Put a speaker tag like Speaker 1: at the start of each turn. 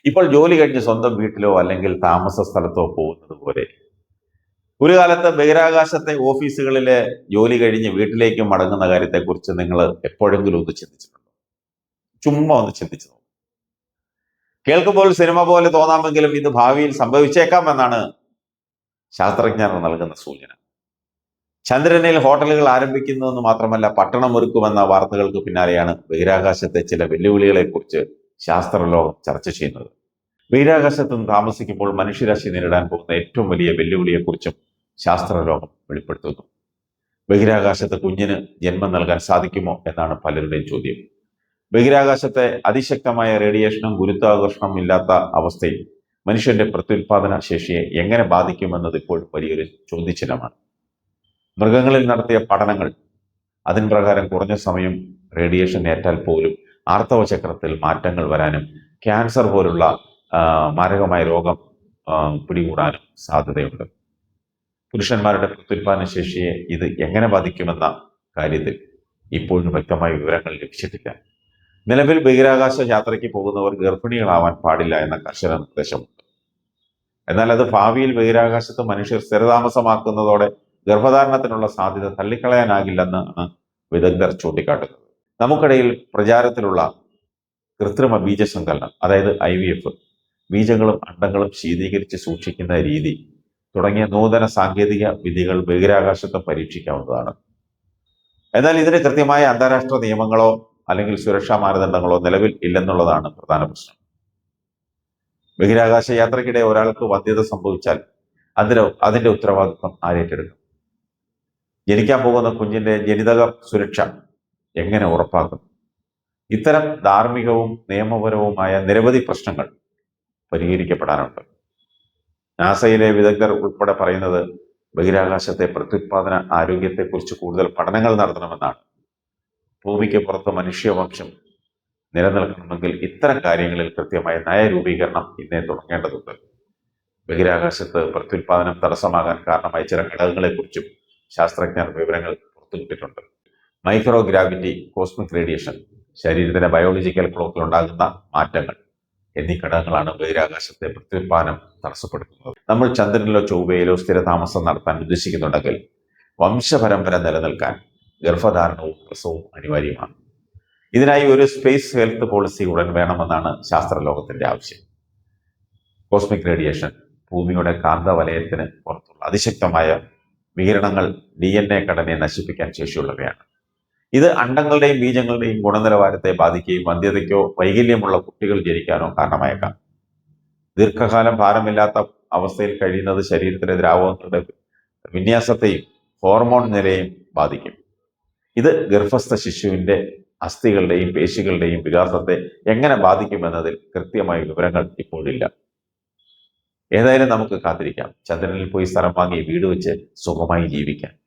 Speaker 1: ഇപ്പോൾ ജോലി കഴിഞ്ഞ് സ്വന്തം വീട്ടിലോ അല്ലെങ്കിൽ താമസ സ്ഥലത്തോ പോകുന്നത് പോലെ ഒരു കാലത്ത് ബഹിരാകാശത്തെ ഓഫീസുകളിലെ ജോലി കഴിഞ്ഞ് വീട്ടിലേക്ക് മടങ്ങുന്ന കാര്യത്തെക്കുറിച്ച് നിങ്ങൾ എപ്പോഴെങ്കിലും ഒന്ന് ചിന്തിച്ചിട്ടുണ്ടോ? ചുമ്മാ ഒന്ന് ചിന്തിച്ചു നോക്കും. കേൾക്കുമ്പോൾ സിനിമ പോലെ തോന്നാമെങ്കിലും ഇത് ഭാവിയിൽ സംഭവിച്ചേക്കാം എന്നാണ് ശാസ്ത്രജ്ഞർ നൽകുന്ന സൂചന. ചന്ദ്രനിൽ ഹോട്ടലുകൾ ആരംഭിക്കുന്നതെന്ന് മാത്രമല്ല, പട്ടണം ഒരുക്കുമെന്ന വാർത്തകൾക്ക് പിന്നാലെയാണ് ബഹിരാകാശത്തെ ചില വെല്ലുവിളികളെ കുറിച്ച് ശാസ്ത്രലോകം ചർച്ച ചെയ്യുന്നത്. ബഹിരാകാശത്ത് നിന്ന് താമസിക്കുമ്പോൾ മനുഷ്യരാശി നേരിടാൻ പോകുന്ന ഏറ്റവും വലിയ വെല്ലുവിളിയെക്കുറിച്ചും ശാസ്ത്രലോകം വെളിപ്പെടുത്തുന്നു. ബഹിരാകാശത്ത് കുഞ്ഞിന് ജന്മം നൽകാൻ സാധിക്കുമോ എന്നാണ് പലരുടെയും ചോദ്യം. ബഹിരാകാശത്തെ അതിശക്തമായ റേഡിയേഷനും ഗുരുത്വാകർഷണവും ഇല്ലാത്ത അവസ്ഥയിൽ മനുഷ്യന്റെ പ്രത്യുൽപാദന ശേഷിയെ എങ്ങനെ ബാധിക്കുമെന്നത് ഇപ്പോഴും വലിയൊരു ചോദ്യചിഹ്നമാണ്. മൃഗങ്ങളിൽ നടത്തിയ പഠനങ്ങൾ അതിൻ പ്രകാരം കുറഞ്ഞ സമയം റേഡിയേഷൻ ഏറ്റാൽ പോലും ആർത്തവ ചക്രത്തിൽ മാറ്റങ്ങൾ വരാനും ക്യാൻസർ പോലുള്ള മാരകമായ രോഗം പിടികൂടാനും സാധ്യതയുണ്ട്. പുരുഷന്മാരുടെ പ്രത്യുൽപാദന ശേഷിയെ ഇത് എങ്ങനെ ബാധിക്കുമെന്ന കാര്യത്തിൽ ഇപ്പോഴും വ്യക്തമായ വിവരങ്ങൾ ലഭിച്ചിട്ടില്ല. നിലവിൽ ബഹിരാകാശ യാത്രയ്ക്ക് പോകുന്നവർ ഗർഭിണികളാവാൻ പാടില്ല എന്ന കർശന നിർദ്ദേശമുണ്ട്. എന്നാൽ അത് ഭാവിയിൽ ബഹിരാകാശത്ത് മനുഷ്യർ സ്ഥിരതാമസമാക്കുന്നതോടെ ഗർഭധാരണത്തിനുള്ള സാധ്യത തള്ളിക്കളയാനാകില്ലെന്നാണ് വിദഗ്ധർ ചൂണ്ടിക്കാട്ടുന്നത്. നമുക്കിടയിൽ പ്രചാരത്തിലുള്ള കൃത്രിമ ബീജസങ്കലനം, അതായത് IVF, ബീജങ്ങളും അണ്ടങ്ങളും ശീതീകരിച്ച് സൂക്ഷിക്കുന്ന രീതി തുടങ്ങിയ നൂതന സാങ്കേതിക വിധികൾ ബഹിരാകാശത്ത് പരീക്ഷിക്കാവുന്നതാണ്. എന്നാൽ ഇതിന് കൃത്യമായ അന്താരാഷ്ട്ര നിയമങ്ങളോ അല്ലെങ്കിൽ സുരക്ഷാ മാനദണ്ഡങ്ങളോ നിലവിൽ ഇല്ലെന്നുള്ളതാണ് പ്രധാന പ്രശ്നം. ബഹിരാകാശ യാത്രക്കിടെ ഒരാൾക്ക് വന്ധ്യത സംഭവിച്ചാൽ അതിന്റെ ഉത്തരവാദിത്വം ആരേറ്റെടുക്കും? ജനിക്കാൻ പോകുന്ന കുഞ്ഞിന്റെ ജനിതക സുരക്ഷ എങ്ങനെ ഉറപ്പാക്കും? ഇത്തരം ധാർമ്മികവും നിയമപരവുമായ നിരവധി പ്രശ്നങ്ങൾ പരിഹരിക്കപ്പെടാനുണ്ട്. നാസയിലെ വിദഗ്ധർ ഉൾപ്പെടെ പറയുന്നത് ബഹിരാകാശത്തെ പ്രത്യുൽപാദന ആരോഗ്യത്തെക്കുറിച്ച് കൂടുതൽ പഠനങ്ങൾ നടത്തണമെന്നാണ്. ഭൂമിക്ക് പുറത്ത് മനുഷ്യവംശം നിലനിൽക്കണമെങ്കിൽ ഇത്തരം കാര്യങ്ങളിൽ കൃത്യമായ നയരൂപീകരണം ഇന്നേ തുടങ്ങേണ്ടതുണ്ട്. ബഹിരാകാശത്ത് പ്രത്യുൽപാദനം തടസ്സമാകാൻ കാരണമായ ചില ഘടകങ്ങളെക്കുറിച്ചും ശാസ്ത്രജ്ഞർ വിവരങ്ങൾ പുറത്തുവിട്ടിട്ടുണ്ട്. മൈക്രോ ഗ്രാവിറ്റി, കോസ്മിക് റേഡിയേഷൻ, ശരീരത്തിന്റെ ബയോളജിക്കൽ ക്ലോക്കിൽ ഉണ്ടാകുന്ന മാറ്റങ്ങൾ എന്നീ ഘടകങ്ങളാണ് ബഹിരാകാശത്തെ പ്രത്യുൽപാദനം തടസ്സപ്പെടുത്തുന്നത്. നമ്മൾ ചന്ദ്രനിലോ ചൊവ്വയിലോ സ്ഥിരതാമസം നടത്താൻ ഉദ്ദേശിക്കുന്നുണ്ടെങ്കിൽ വംശപരമ്പര നിലനിൽക്കാൻ ഗർഭധാരണവും പ്രസവവും അനിവാര്യമാണ്. ഇതിനായി ഒരു സ്പേസ് ഹെൽത്ത് പോളിസി ഉടൻ വേണമെന്നാണ് ശാസ്ത്രലോകത്തിന്റെ ആവശ്യം. കോസ്മിക് റേഡിയേഷൻ ഭൂമിയുടെ കാന്തവലയത്തിന് പുറത്തുള്ള അതിശക്തമായ വികിരണങ്ങൾ DNA ഘടനയെ നശിപ്പിക്കാൻ ശേഷിയുള്ളവയാണ്. ഇത് അണ്ടങ്ങളുടെയും ബീജങ്ങളുടെയും ഗുണനിലവാരത്തെ ബാധിക്കുകയും വന്ധ്യതയ്ക്കോ വൈകല്യമുള്ള കുട്ടികൾ ജനിക്കാനോ കാരണമായേക്കാം. ദീർഘകാലം ഭാരമില്ലാത്ത അവസ്ഥയിൽ കഴിയുന്നത് ശരീരത്തിലെ ദ്രാവകങ്ങളുടെ വിന്യാസത്തെയും ഹോർമോൺ നിലയെയും ബാധിക്കും. ഇത് ഗർഭസ്ഥ ശിശുവിന്റെ അസ്ഥികളുടെയും പേശികളുടെയും വികാസത്തെ എങ്ങനെ ബാധിക്കുമെന്നതിൽ കൃത്യമായ വിവരങ്ങൾ ഇപ്പോഴില്ല. ഏതായാലും നമുക്ക് കാത്തിരിക്കാം. ചന്ദ്രനിൽ പോയി സ്ഥലം വാങ്ങി വീട് വെച്ച് സുഖമായി ജീവിക്കാൻ.